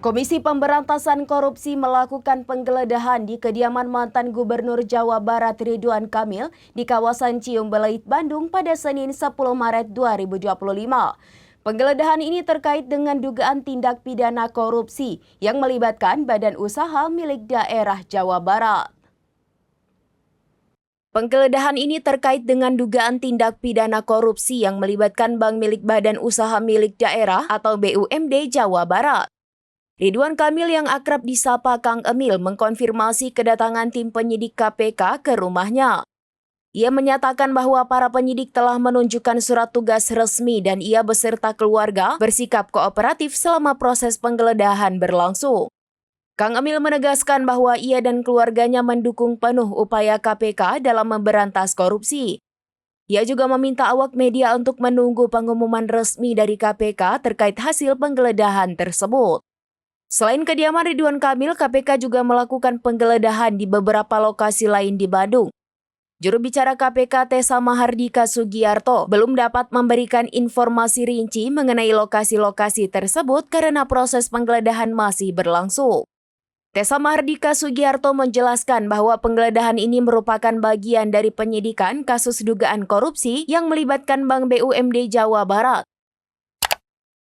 Komisi Pemberantasan Korupsi melakukan penggeledahan di kediaman mantan Gubernur Jawa Barat Ridwan Kamil di kawasan Cium Belait, Bandung pada Senin 10 Maret 2025. Penggeledahan ini terkait dengan dugaan tindak pidana korupsi yang melibatkan badan usaha milik daerah Jawa Barat. Penggeledahan ini terkait dengan dugaan tindak pidana korupsi yang melibatkan bank milik badan usaha milik daerah atau BUMD Jawa Barat. Ridwan Kamil yang akrab disapa Kang Emil mengkonfirmasi kedatangan tim penyidik KPK ke rumahnya. Ia menyatakan bahwa para penyidik telah menunjukkan surat tugas resmi dan ia beserta keluarga bersikap kooperatif selama proses penggeledahan berlangsung. Kang Emil menegaskan bahwa ia dan keluarganya mendukung penuh upaya KPK dalam memberantas korupsi. Ia juga meminta awak media untuk menunggu pengumuman resmi dari KPK terkait hasil penggeledahan tersebut. Selain kediaman Ridwan Kamil, KPK juga melakukan penggeledahan di beberapa lokasi lain di Bandung. Juru bicara KPK Tessa Mahardika Sugiarto belum dapat memberikan informasi rinci mengenai lokasi-lokasi tersebut karena proses penggeledahan masih berlangsung. Tessa Mahardika Sugiarto menjelaskan bahwa penggeledahan ini merupakan bagian dari penyidikan kasus dugaan korupsi yang melibatkan Bank BUMD Jawa Barat.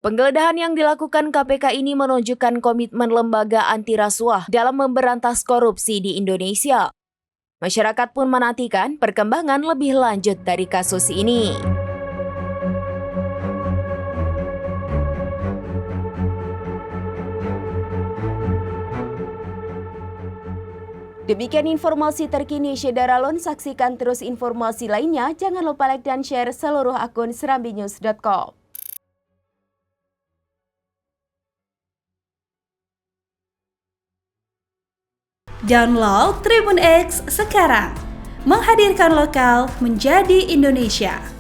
Penggeledahan yang dilakukan KPK ini menunjukkan komitmen lembaga anti rasuah dalam memberantas korupsi di Indonesia. Masyarakat pun menantikan perkembangan lebih lanjut dari kasus ini. Demikian informasi terkini Syedaralun, saksikan terus informasi lainnya. Jangan lupa like dan share seluruh akun serambinews.com. Download Tribun X sekarang, menghadirkan lokal menjadi Indonesia.